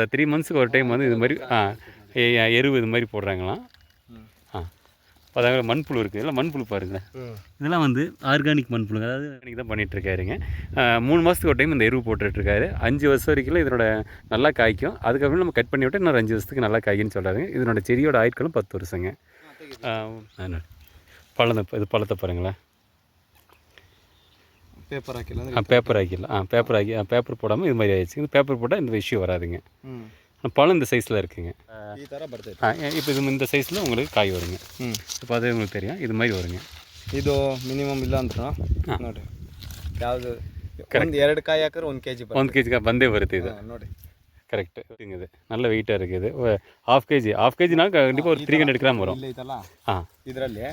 3 மந்த்ஸுக்கு ஒரு டைம் வந்து இது மாதிரி எருவு இது மாதிரி போடுறாங்களாம். அதாவது மண்புழு இருக்குது, இல்லை மண்புழு பாருங்கள், இதெல்லாம் வந்து ஆர்கானிக் மண்புழுங்க, அதாவது ஆர்கானிக் தான் பண்ணிகிட்ருக்காருங்க. 3 மாதத்துக்கு ஒரு டைம் இந்த எருவு போட்டுட்ருக்காரு. 5 வருஷம் வரைக்கும் இதனோட நல்லா காய்க்கும். அதுக்கப்புறம் நம்ம கட் பண்ணி விட்டு இன்னொரு 5 வருஷத்துக்கு நல்லா காய்க்குன்னு சொல்கிறாங்க. இதனோட செடியோட ஆயுட்களும் 10 வருஷங்க. இது பழத்தை பாருங்களேன். பேப்பர் ஆக்கிடலாம். பேப்பர் போடாமல் இது மாதிரி ஆயிடுச்சு. இந்த பேப்பர் போட்டால் இந்த இஷ்யூ வராதுங்க. பழம் இந்த சைஸில் இருக்குங்க. இப்போ இது இந்த சைஸில் உங்களுக்கு ಕಾಯಿ வருங்க. இப்போ அது உங்களுக்கு தெரியும், ಇದು மாதிரி வருங்க. ಇದು ಮಿನಿಮಮ್ ಇಲ್ಲ ಅಂತ ನೋಡಿ, ಯಾವುದು 2 ಕಾಯಿ ಹಾಕಿದ್ರೆ 1 kg 1 kg ಬಂದೇ ಬರುತ್ತೆ ಇದು ನೋಡಿ. ಕರೆಕ್ಟ್. ಇದು நல்ல வெயிட்டாக இருக்குது. ಹಾಫ್ kg கண்டிப்பாக ஒரு 300 ಗ್ರಾಮ್ வரும். ಇದರಲ್ಲಿ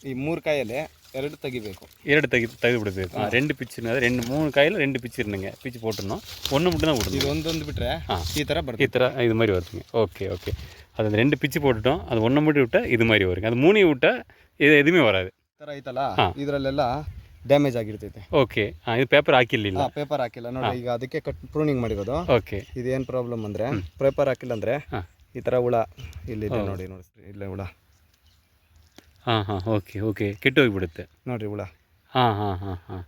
ಈ 3 ಕಾಯಲ್ಲಿ 2 ತೆಗಿಬೇಕು. 2 ತೆಗೆದುಬಿಡ್ಬೇಕು. 2 ಪಿಚ್ಚಿನ 3 ಕಾಯಲ್ಲಿ 2 ಪಿಚ್ ಇರணுங்க. ಪಿಚ್ போட்டுடணும். ஒன்று மட்டும் தான் விடணும். இது ஒன்று ಬಿಟ್ಟರೆ ಈ ಥರ ಬರುತ್ತೆ. ಈ ಥರ ಇದು மாதிரி வருதுங்க. ஓகே. அது 2 பிச்சு போட்டுட்டோம். அது ஒன்று மட்டும் விட்டால் இது மாதிரி வருங்க. ಅದು 3 விட்டால் ಇದು ಎದುಮೇ ವರಾது. ಈ ಥರ ಐತಲ್ಲ, ಇದರಲ್ಲೆಲ್ಲ ಡ್ಯಾಮೇಜ್ ಆಗಿರ್ತೈತೆ. ಓಕೆ. ಇದು ಪೇಪರ್ ಹಾಕಿಲ್ಲ. ಪೇಪರ್ ಹಾಕಿಲ್ಲ ನೋಡಿ. ಈಗ ಅದಕ್ಕೆ ಪ್ರೂನಿಂಗ್ ಮಾಡಿರೋದು. ಓಕೆ. ಇದೇನು ಪ್ರಾಬ್ಲಮ್ ಅಂದರೆ, ಪೇಪರ್ ಹಾಕಿಲ್ಲ ಅಂದರೆ ಈ ಥರ ಹುಳ ಇಲ್ಲಿದೆ ನೋಡಿ. ಇಲ್ಲೇ ಹುಳ. ಓಕೆ. ಕೆಟ್ಟು ಹೋಗಿಬಿಡುತ್ತೆ ನೋಡಿರಿ ಹುಳ. ಹಾಂ.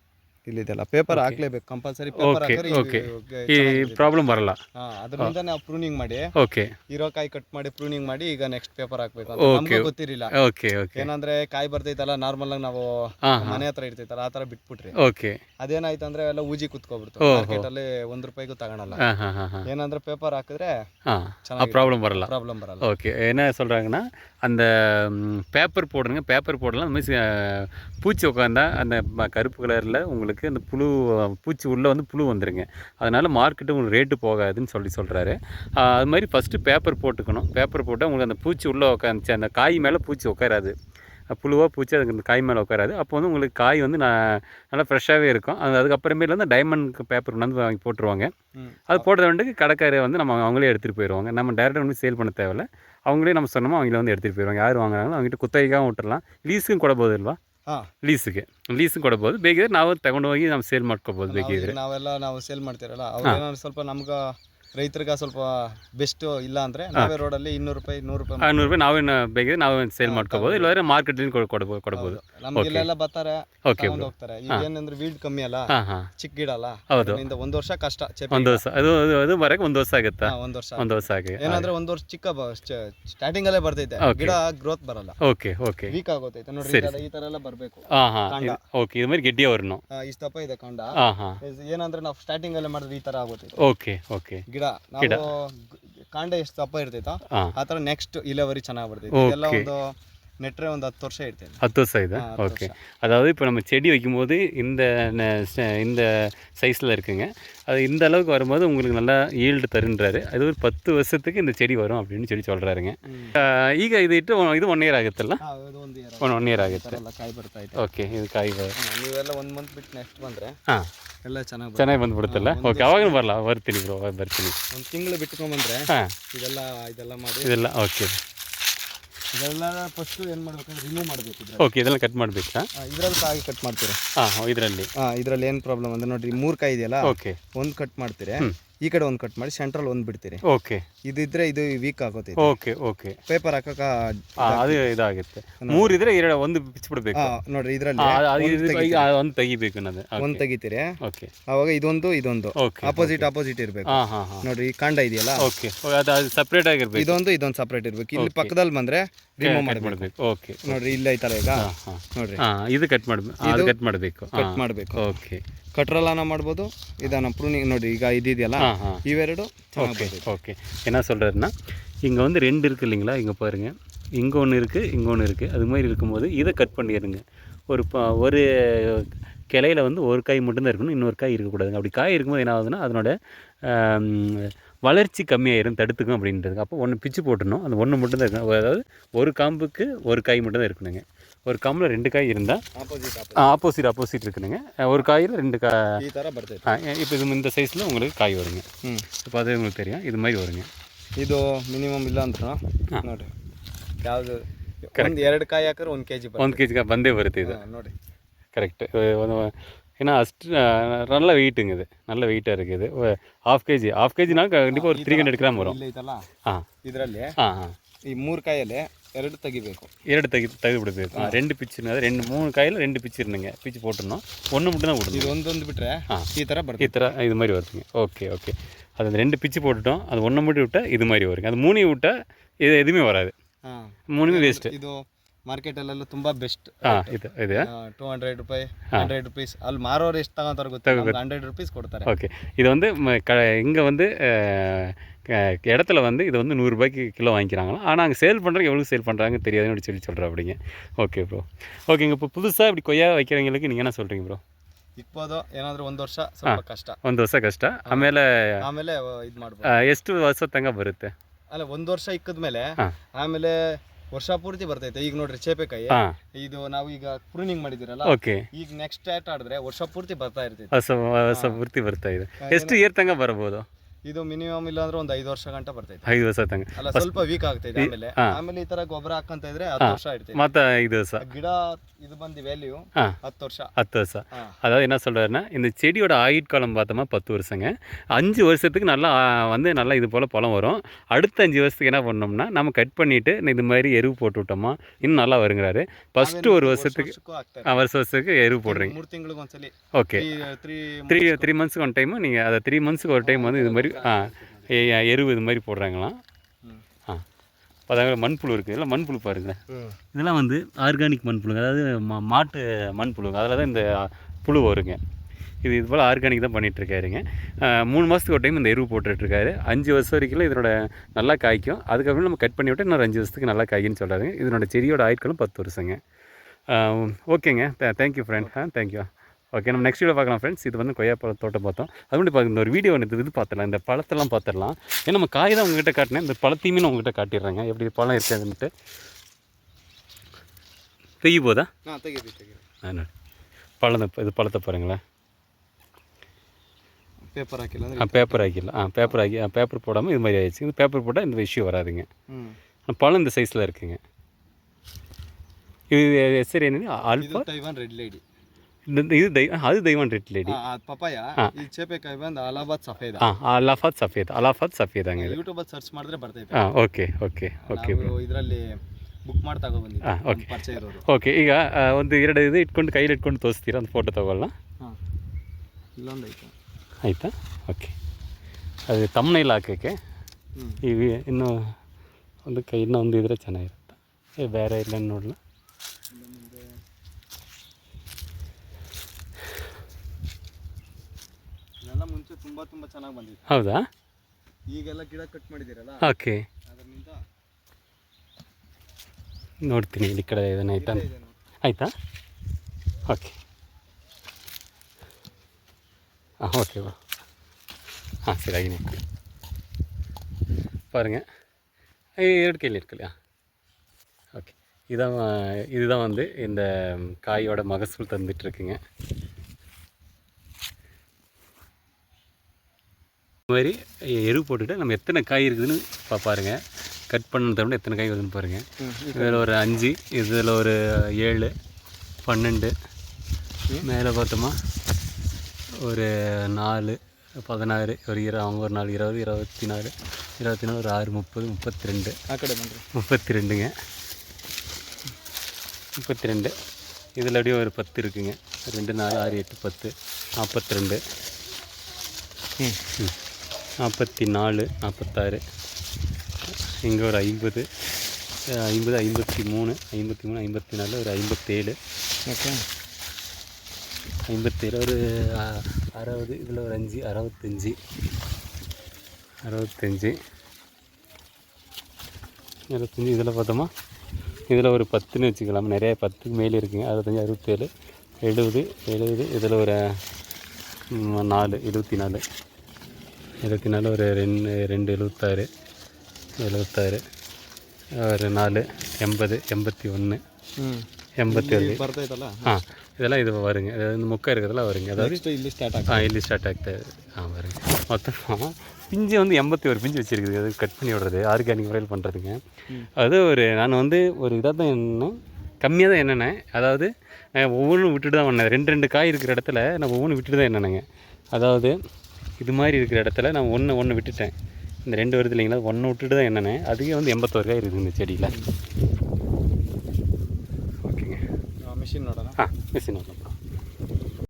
ಇಲ್ಲಿದೆಲ್ಲ ಪೇಪರ್ ಹಾಕ್ಲೇಬೇಕು ಕಂಪಲ್ಸರಿ. Paper okay. ಈ ಪ್ರಾಬ್ಲಮ್ ಬರಲ್ಲ. ಅದರಿಂದ ನಾವು ಪ್ರೂನಿಂಗ್ ಮಾಡಿ, ಓಕೆ, ಇರೋ ಕಾಯಿ ಕಟ್ ಮಾಡಿ ಪ್ರೂನಿಂಗ್ ಮಾಡಿ ಈಗ ನೆಕ್ಸ್ಟ್ ಪೇಪರ್ ಹಾಕ್ಬೇಕು ಅಂತ ನಮ್ಗೆ ಗೊತ್ತಿರಲಿಲ್ಲ. ಓಕೆ. ಏನಂದ್ರೆ ಕಾಯಿ ಬರ್ತೈತಲ್ಲ, ನಾರ್ಮಲ್ ಆಗಿ ನಾವು ಮನೆ ಹತ್ರ ಇರ್ತೈತಲ್ಲ, ಆ ತರ ಬಿಟ್ಬಿಟ್ರಿ. ಓಕೆ. ಅದೇನಾಯ್ತು ಅಂದ್ರೆ ಎಲ್ಲ ಊಜಿ ಕುತ್ಕೊಬಿಡ್ತು. ಮಾರ್ಕೆಟ್ ಅಲ್ಲಿ 1 ರೂಪಾಯಿಗೂ ತಗೊಳಲ್ಲ. ಏನಂದ್ರೆ ಪೇಪರ್ ಹಾಕಿದ್ರೆ ಪ್ರಾಬ್ಲಮ್ ಬರಲ್ಲ. ஓகே. என்ன சொல்கிறாங்கன்னா, அந்த பேப்பர் போடுங்க. பேப்பர் போடலாம். மீன்ஸ் பூச்சி உட்காந்தா அந்த கருப்பு கலரில் உங்களுக்கு அந்த பூச்சி உள்ளே வந்து புழு வந்துடுங்க. அதனால் மார்க்கெட்டு உங்களுக்கு ரேட்டு போகாதுன்னு சொல்கிறாரு. அது மாதிரி ஃபஸ்ட்டு பேப்பர் போட்டுக்கணும். பேப்பர் போட்டால் உங்களுக்கு அந்த பூச்சி உள்ளே உட்காந்துச்சு, அந்த காய் மேலே பூச்சி உட்காராது. புழுவாக பூச்சி அதுக்கு அந்த காய் மேலே உட்காராது. அப்போ வந்து உங்களுக்கு காய் வந்து நல்லா ஃப்ரெஷ்ஷாகவே இருக்கும். அதுக்கப்புறமேல வந்து டைமண்ட் பேப்பர் வந்து வாங்கி போட்டுருவாங்க. அது போடுற வேண்டிய கடைக்காரை வந்து அவங்களே எடுத்துகிட்டு போயிடுவாங்க. நம்ம டேரெக்டாக வந்து சேல் பண்ண தேவையில்ல. அவங்களே நம்ம சொன்னோமோ அவங்களே வந்து எடுத்துகிட்டு போயிடுவாங்க. ಯಾರು வாங்குறாங்களோ அவங்ககிட்ட ಕುತ್ತೈಗಾவும் ವಿಟ್ಟರலாம். ಲೀಸ್ಗೂ ಕೊಡಬಹುದು ಅಲ್ವಾ? ಲೀಸ್ಗೆ ಕೊಡಬಹುದು. ಬೇಕಿದ್ರೆ ನಾವು ತಗೊಂಡು ಹೋಗಿ ನಾವು ಸೇಲ್ ಮಾಡ್ಕೋಬಹುದು. ಬೇಕಿದ್ರೆ ನಾವು ಸೇಲ್ ಮಾಡ್ತಿರಲ್ಲ, ಅವ್ರು ಸ್ವಲ್ಪ ನಮ್ಗೆ ರೈತರಿಗೆ ಸ್ವಲ್ಪ ಬೆಸ್ಟ್ ಇಲ್ಲ ಅಂದ್ರೆ ನಾವೇ ರೋಡಲ್ಲಿ 200 ರೂಪಾಯಿ 100 ರೂಪಾಯಿ ನಾವೇನು ಬೇಕಿದ್ರೆ ನಾವು ಸೇಲ್ ಮಾಡ್ಕೋಬಹುದು. ಇಲ್ಲಾಂದ್ರೆ ಮಾರ್ಕೆಟಲ್ಲಿ ಕೊಡಬಹುದು. ನಮ್ಗೆಲ್ಲ ಬರ್ತಾರೆ, ತಗೊಂಡು ಹೋಗ್ತಾರೆ. ಏನಂದ್ರೆ ವೀಡ್ ಕಮ್ಮಿ ಅಲ್ಲ, ಚಿಕ್ಕ ಗಿಡ ಅಲ್ಲ. ಹೌದು. 1 ವರ್ಷ ಕಷ್ಟ. 1 ವರ್ಷ ಅದು ಬರಕ್ಕೆ 1 ವರ್ಷ ಆಗುತ್ತಾ? 1 ವರ್ಷ ಆಗಿ. ಏನಂದ್ರೆ 1 ವರ್ಷ ಚಿಕ್ಕ ಸ್ಟಾರ್ಟಿಂಗ್ ಅಲ್ಲೇ ಬರ್ತೈತೆ, ಗಿಡ ಗ್ರೋತ್ ಬರಲ್ಲ. ಓಕೆ. ವೀಕ್ ಆಗೋತೈತೆ ನೋಡಿ. ಈ ತರ ಎಲ್ಲ ಬರ್ಬೇಕು. ಓಕೆ. ಇದು மாதிரி ಗೆಡ್ಡಿ ಅವರನ್ನು ಇಷ್ಟಪ್ಪ ಇದೆ ಕಾಂಡ. ಏನಂದ್ರೆ ನಾವು ಸ್ಟಾರ್ಟಿಂಗ್ ಅಲ್ಲೇ ಮಾಡಿದ್ರೆ ಈ ತರ ಆಗೋತೈತೆ. ಓಕೆ. ಗಿಡ ನಾವು ಕಾಂಡ ಎಷ್ಟು ದಪ್ಪ ಇರ್ತೈತೋ ಆ ಥರ ನೆಕ್ಸ್ಟ್ ಇಳುವರಿ ಚೆನ್ನಾಗಿ ಬರ್ತೈತೆ. ಇದೆಲ್ಲ ಒಂದು ನೆಟ್ರೆ ಒಂದು 10 ವರ್ಷ ಇರ್ತೈತೆ. 10 வருஷம் ಇದೆ. ஓகே. அதாவது இப்போ நம்ம செடி வைக்கும்போது இந்த சைஸில் இருக்குங்க. அது இந்த அளவுக்கு வரும்போது உங்களுக்கு நல்லா ஈல்டு தருன்றாரு. அது ஒரு 10 வருஷத்துக்கு இந்த செடி வரும் அப்படின்னு சொல்கிறாருங்க. ಈಗ ಇದು 1 ಇಯರ್ ಆಗುತ್ತಲ್ಲ? 1 ಇಯರ್ ಆಗುತ್ತೆ. ಕಾಯಿ ಬರ್ತಾ ಇದೆ. ಓಕೆ. ಇದು ಕಾಯಿ ನೀವೆಲ್ಲ 1 ಮಂತ್ ಬಿಟ್ಟು ನೆಕ್ಸ್ಟ್ ಬಂದರೆ ಎಲ್ಲ ಚೆನ್ನಾಗಿ ಬಂದ್ಬಿಡುತ್ತಲ್ಲ? ಓಕೆ. ಅವಾಗಲೂ ಬರ್ತೀನಿ ಬ್ರೋ, ಬರ್ತೀನಿ. 1 ತಿಂಗಳು ಬಿಟ್ಕೊಂಡ್ಬಂದ್ರೆ ಇದೆಲ್ಲ ಮಾಡಿ ಇದೆಲ್ಲ. ಓಕೆ. ಇದೆಲ್ಲ ಫಸ್ಟ್ ಏನು ಮಾಡ್ಬೇಕಂದ್ರೆ ರಿಮೂವ್ ಮಾಡಬೇಕು. ಓಕೆ. ಇದೆಲ್ಲ ಕಟ್ ಮಾಡಬೇಕಾ? ಇದರಲ್ಲಿ ಕಾಯಿ ಕಟ್ ಮಾಡ್ತೀರಾ? ಇದರಲ್ಲಿ ಏನು ಪ್ರಾಬ್ಲಮ್ ಅಂದ್ರೆ ನೋಡ್ರಿ, 3 ಕಾಯಿ ಇದೆಯಲ್ಲ, ಓಕೆ, 1 ಕಟ್ ಮಾಡ್ತೀರಿ, ಈ ಕಡೆ 1 ಕಟ್ ಮಾಡಿ ಸೆಂಟ್ರಲ್ 1 ಬಿಡ್ತೀರಿ. ಓಕೆ. ಇದಿದ್ರೆ ಇದು ವೀಕ್ ಆಗುತ್ತೆ. ಓಕೆ. ಪೇಪರ್ ಹಾಕಕ ಅದು ಇದಾಗುತ್ತೆ. 3 ಇದ್ರೆ 1 ಬಿಚ್ಚಿಬಿಡ್ಬೇಕು ನೋಡ್ರಿ. ಇದರಲ್ಲಿ 1 ತೆಗಿಬೇಕು. 1 ತೆಗಿತೀರಿ. ಓಕೆ. ಅವಾಗ ಇದೊಂದು ಅಪೋಸಿಟ್ ಇರಬೇಕು. ನೋಡ್ರಿ, ಈ ಕಾಂಡ ಇದೆಯಲ್ಲ, ಓಕೆ, ಅದು ಸಪ್ರೇಟ್ ಆಗಿರ್ಬೇಕು. ಇದೊಂದು ಸಪ್ರೇಟ್ ಇರಬೇಕು. ಇಲ್ಲಿ ಪಕ್ಕದಲ್ಲಿ ಬಂದ್ರೆ ರಿಮೂವ್ ಮಾಡಬೇಕು. ಓಕೆ. ನೋಡ್ರಿ, ಇಲ್ಲ ಐತಲ್ಲ ಈಗ. ನೋಡ್ರಿ, ಇದು ಕಟ್ ಮಾಡಬೇಕು. ಓಕೆ. கட்ரலான ಮಾಡ್ಬೋದು, இதான ப்ரூனிங். ನೋಡಿ, ಈಗ ಇದೆಯಲ್ಲ, ಇವೆರಡು. ஓகே. என்ன சொல்கிறாருன்னா, இங்கே வந்து 2 இருக்குது இல்லைங்களா? இங்கே பாருங்கள், இங்கே ஒன்று இருக்குது, இங்கே ஒன்று இருக்குது. அது மாதிரி இருக்கும்போது இதை கட் பண்ணிடுங்க. ஒரு கிளையில் வந்து 1 காய் மட்டும்தான் இருக்கணும், இன்னொரு காய் இருக்கக்கூடாதுங்க. அப்படி காய் இருக்கும்போது என்ன ஆகுதுன்னா, அதனோட வளர்ச்சி கம்மியாயிரும், தடுத்துக்கும் அப்படின்றதுக்கு. அப்போ 1 பிச்சு போட்டுடணும். அந்த 1 மட்டும்தான் இருக்கணும். அதாவது ஒரு காம்புக்கு 1 காய் மட்டும்தான் இருக்கணுங்க. ஒரு காம்பில் 2 காய் இருந்தால் ஆப்போசிட் இருக்குதுங்க. ஒரு காயில் 2 காய் ಈ ಥರ ಬರ್ತೈತೆ. இப்போ இது இந்த சைஸில் உங்களுக்கு காய் வருங்க. இப்போ அது உங்களுக்கு தெரியும், இது மாதிரி வருங்க. ಇದು ಮಿನಿಮಮ್ ಇಲ್ಲ ಅಂತ ನೋಡಿ, ಯಾವುದು 2 ಕಾಯಿ ಹಾಕಿದ್ರೆ 1 kg 1 kg ಬಂದೇ ಬರುತ್ತೆ ಇದು. ನೋಡಿ, ಕರೆಕ್ಟ್. ஏன்னா நல்ல வெயிட்டுங்க இது, நல்ல வெயிட்டாக இருக்குது. ಹಾಫ್ ಕೆಜಿனா கண்டிப்பாக ஒரு 300 கிராம் வரும். ಇಲ್ಲ ಐತಲ್ಲ ಹಾಂ ಇದರಲ್ಲಿ ಹಾಂ ಹಾಂ ಈ 3 ಕಾಯಲ್ಲಿ 2 ತೆಗಿಬೇಕು. 2 ತೆಗೆದುಬಿಡ್ಬೇಕು. 2 ಪಿಚ್ಚು ಅದೇ 3 ಕಾಯಲ್ಲಿ 2 ಪಿಚ್ಚು இருந்துங்க, ಪಿಚ್ಚು போட்டுருணும். ஒன்று மட்டும் தான் விடணும். ಇದು ಒಂದೊಂದು ಬಿಟ್ಟರೆ ಈ ಥರ ಈ ಬರ್ತದೆ. ಥರ இது மாதிரி வருதுங்க. Okay okay. அது அந்த 2 பிச்சு போட்டுட்டோம், அது ஒன்று மட்டும் விட்டால் இது மாதிரி வருங்க. அது 3 விட்டால் இது எதுவுமே வராது, 3 வேஸ்ட்டு. ಇದು ಮಾರ್ಕೆಟಲ್ಲೆಲ್ಲ ತುಂಬ ಬೆಸ್ಟ್. ಇದು 200 ರೂಪಾಯಿ 100 ರುಪೀಸ್ ಅಲ್ಲಿ ಮಾರೋರು ಎಷ್ಟು ತಗೊಂತಾರೆ ಗೊತ್ತಿಲ್ಲ, 100 ರುಪೀಸ್ ಕೊಡ್ತಾರೆ. ஓகே. இது வந்து இங்கே வந்து இடத்துல வந்து இது வந்து 100 ரூபாய்க்கு கிலோ வாங்கிக்கிறாங்களாம். ஆனால் அங்கே சேல் பண்ணுறதுக்கு எவ்வளோ சேல் பண்ணுறாங்க தெரியாதுன்னு சொல்கிறேன் அப்படிங்க. Okay bro. ஓகேங்க. இப்போ புதுசாக இப்படி கொய்யா வைக்கிறவங்களுக்கு நீங்கள் என்ன சொல்கிறீங்க ப்ரோ? ಇಕ್ಬೋದು ಏನಾದರೂ ಒಂದು ವರ್ಷ ಸ್ವಲ್ಪ ಕಷ್ಟ, ಒಂದು ವರ್ಷ ಕಷ್ಟ, ಆಮೇಲೆ ಇದು ಮಾಡ್ಬೋದು. ಎಷ್ಟು ವರ್ಷ ತನಕ ಬರುತ್ತೆ? ಅಲ್ಲ, ಒಂದು ವರ್ಷ ಇಕ್ಕದ್ಮೇಲೆ ಆಮೇಲೆ ವರ್ಷ ಪೂರ್ತಿ ಬರ್ತೈತೆ. ಈಗ ನೋಡ್ರಿ ಚೇಪೆಕಾಯಿ, ಇದು ನಾವು ಈಗ ಪ್ರೂನಿಂಗ್ ಮಾಡಿದಿರಲ್ಲ, ಓಕೆ, ಈಗ ನೆಕ್ಸ್ಟ್ ಸ್ಟಾರ್ಟ್ ಆಡಿದ್ರೆ ವರ್ಷ ಪೂರ್ತಿ ಬರ್ತಾ ಇರ್ತೈತೆ. ಹೊಸ ಪೂರ್ತಿ ಬರ್ತಾ ಇದೆ. ಎಷ್ಟು ಇಯರ್ ತನಕ ಬರಬಹುದು? ಇದು ಮಿನಿಮಮ್ ಇಲ್ಲ ಅಂದ್ರೆ ಒಂದು 5 ವರ್ಷ ಗಂಟ ಬರ್ತೈತೆ. 5 ವರ್ಷ ತನಕ ಅಲ್ಲ, ಸ್ವಲ್ಪ ವೀಕ್ ಆಗ್ತೈತೆ. ಆಮೇಲೆ ಈ ತರ ಗೊಬ್ಬರ ಹಾಕಂತ ಇದ್ರೆ 10 ವರ್ಷ ಇರ್ತೈತೆ. ಮತ್ತೆ 5 ವರ್ಷ ಗಿಡ இது வந்து வேல்யூ 10 வருஷம். 10 வருஷம். அதாவது என்ன சொல்கிறாருன்னா, இந்த செடியோட ஆயுட்காலம் பார்த்தோமா 10 வருஷங்க. 5 வருஷத்துக்கு நல்லா வந்து நல்லா இது போல் பழம் வரும். அடுத்த 5 வருஷத்துக்கு என்ன பண்ணோம்னா நம்ம கட் பண்ணிவிட்டு இது மாதிரி எருவு போட்டு விட்டோமா இன்னும் நல்லா வருங்கிறாரு. ஃபஸ்ட்டு ஒரு வருஷத்துக்கு வருஷத்துக்கு எருவு போடுறீங்க. 3 ತಿಂಗಳಿಗೆ ಒಂದ್ಸಲಿ. ஓகே, 3 மந்த்ஸுக்கு ஒன் டைமு நீங்கள் அதை 3 மந்த்ஸுக்கு ஒரு டைம் வந்து இது மாதிரி எருவு இது மாதிரி போடுறாங்களாம். அதாவது மண்புழு இருக்குது, இல்லை மண்புழு பாருங்களேன். இதெல்லாம் வந்து ஆர்கானிக் மண்புழுங்க, அதாவது மாட்டு மண்புழுங்க. அதில் தான் இந்த புழு வருங்க. இது போல் ஆர்கானிக் தான் பண்ணிகிட்ருக்காருங்க. 3 மாதத்துக்கு ஒரு டைம் இந்த எருவு போட்டுட்ருக்காரு. 5 வருஷம் வரைக்கும் இதனோட நல்லா காய்க்கும். அதுக்கப்புறம் நம்ம கட் பண்ணி விட்டு இன்னொரு 5 வருஷத்துக்கு நல்லா காய்க்குன்னு சொல்கிறாருங்க. இதனோட செடியோட ஆயுட்காலம் 10 வருஷங்க. ஓகேங்க, தேங்க்யூ ஃப்ரெண்ட். தேங்க்யூ. ஓகே, நம்ம நெக்ஸ்ட் வீடியோ பார்க்கலாம் ஃப்ரெண்ட்ஸ். இது வந்து கொய்யா பழ தோட்டம் பார்த்தோம். அது மட்டும் பார்க்க இந்த ஒரு வீடியோ இது பார்த்துடலாம், இந்த பழத்தெல்லாம் பார்த்துடலாம். ஏன்னா நம்ம காய் தான் உங்ககிட்ட காட்டினேன், இந்த பழத்தையுமே நான் உங்ககிட்ட காட்டிடுறேங்க எப்படி பழம் இருக்காதுன்ட்டு. தெய்ய போதா பழம் இது பழத்தை பாருங்களேன். பேப்பர் ஆக்கிடலாம். பேப்பர் ஆக்கி பேப்பர் போடாமல் இது மாதிரி ஆயிடுச்சு. இந்த பேப்பர் போட்டால் இந்த விஷயம் வராதுங்க. பழம் இந்த சைஸில் இருக்குங்க. இது சரி, என்னது ஆல்ஃபா தைவான் ரெட் லேடி. இது அது தைவான் ரெட் லேடி. ಪಪಾಯ. ಈ ಚೇಪೆಕಾಯಿ ಬಂದು ಅಲಹಾಬಾದ್ ಸಫೇದ. ಅಲಹಾಬಾದ್ ಸಫೇದಾங்க. ಯೂಟ್ಯೂಬ್ ಅಲ್ಲಿ ಸರ್ಚ್ ಮಾಡಿದ್ರೆ ಬರ್ತೈತೆ. Okay okay okay. ಇದರಲ್ಲಿ ಬುಕ್ ಮಾಡಿ ತಗೊಬಂದಿದ್ದೆ. ಓಕೆ, ಪರಿಚಯ ಇರೋರು. ಓಕೆ. ಈಗ ಒಂದು 2 ಇದು ಇಟ್ಕೊಂಡು ಕೈಲಿ ಇಟ್ಕೊಂಡು ತೋರಿಸ್ತೀರಾ? ಒಂದು ಫೋಟೋ ತಗೊಳ್ಳೋಣ. ಇಲ್ಲೊಂದು ಐತೆ. ಆಯಿತಾ? ಓಕೆ. ಅದು ತಮ್ಮನೇಲಿ ಹಾಕೋಕ್ಕೆ ಈಗ ಇನ್ನೂ ಒಂದು ಕೈ ಇನ್ನೊಂದು ಇದ್ರೆ ಚೆನ್ನಾಗಿರುತ್ತೆ. ಬೇರೆ ಇಲ್ಲ ನೋಡಲ್ಲ. ಇದೆಲ್ಲ ಮುಂಚೆ ತುಂಬ ಚೆನ್ನಾಗಿ ಬಂದಿದೆ. ಹೌದಾ? ಈಗೆಲ್ಲ ಗಿಡ ಕಟ್ ಮಾಡಿದ್ದೀರಲ್ಲ, ಓಕೆ, ಅದರಿಂದ ನೋಡ್ತೀನಿ ಇಲ್ಲಿ ಕಡೆ ಇದನ್ನ ಆಯ್ತಾ? ಆಯಿತಾ? ಓಕೆ. ஓகே வா. சரி, ஆகினே பாருங்கள். கையில் இருக்கு இல்லையா? ஓகே. இதுதான் வந்து இந்த காயோட மகசூல் தந்துட்டுருக்குங்க. இந்த மாதிரி எருவு போட்டுட்டு நம்ம எத்தனை காய் இருக்குதுன்னு பாருங்கள். கட் பண்ணதை விட எத்தனை காய் வருதுன்னு பாருங்கள். இதில் ஒரு 5, இதில் ஒரு 7, 12, மேலே பார்த்தோமா ஒரு 4, 16, ஒரு அவங்க ஒரு 4, 20, 24, 24, ஒரு 6, 30, 32. ಆ ಕಡೆ ಬನ್ರಿ. 32ங்க. 32. இதில் அப்படியே ஒரு 10 இருக்குங்க. 2, 4, 6, 8, 10, 42, 44, 46. இங்கே ஒரு 50, 53, 54, ஒரு 57. ஓகே. 57, ஒரு 60, இதில் ஒரு 5, 65, 65. இதில் பார்த்தோமா இதில் ஒரு 10ன்னு வச்சுக்கலாம். நிறைய 10க்கு மேலே இருக்குங்க. 65, 67, 70. இதில் ஒரு 4, 24, ஒரு 2, 76, 76, ஒரு 4, 80, 81, 82. ಬರ್ತೈತಲ್ಲ. இதெல்லாம் இது வருங்க. அதாவது இந்த முக்கை இருக்கிறதெல்லாம் வருங்க. அதாவது ಇಲ್ಲಿ ಸ್ಟಾರ್ಟ್ ಆಗುತ್ತೆ. ಇಲ್ಲಿ ஸ்டார்ட் ஆகுது. வருங்க. மொத்தமாக பிஞ்சு வந்து 81 பிஞ்சு வச்சுருக்குது. அது கட் பண்ணி விடுறது ஆர்கானிக் முறையில் பண்ணுறதுங்க. அது நான் வந்து ஒரு இதாக தான் என்ன கம்மியாக தான் என்னென்ன, அதாவது ஒவ்வொன்றும் விட்டுட்டு தான் வந்தேன். 2 காய் இருக்கிற இடத்துல நான் ஒவ்வொன்றும் விட்டுட்டு தான் என்னென்னங்க, அதாவது இது மாதிரி இருக்கிற இடத்துல நான் ஒன்று விட்டுட்டேன். இந்த 2 வருது இல்லைங்களா, 1 விட்டுட்டு தான் என்னென்ன, அதுவே வந்து 81 காய் இருக்குது இந்த செடியில். ஓகேங்க. மிஷினோட மிஷின்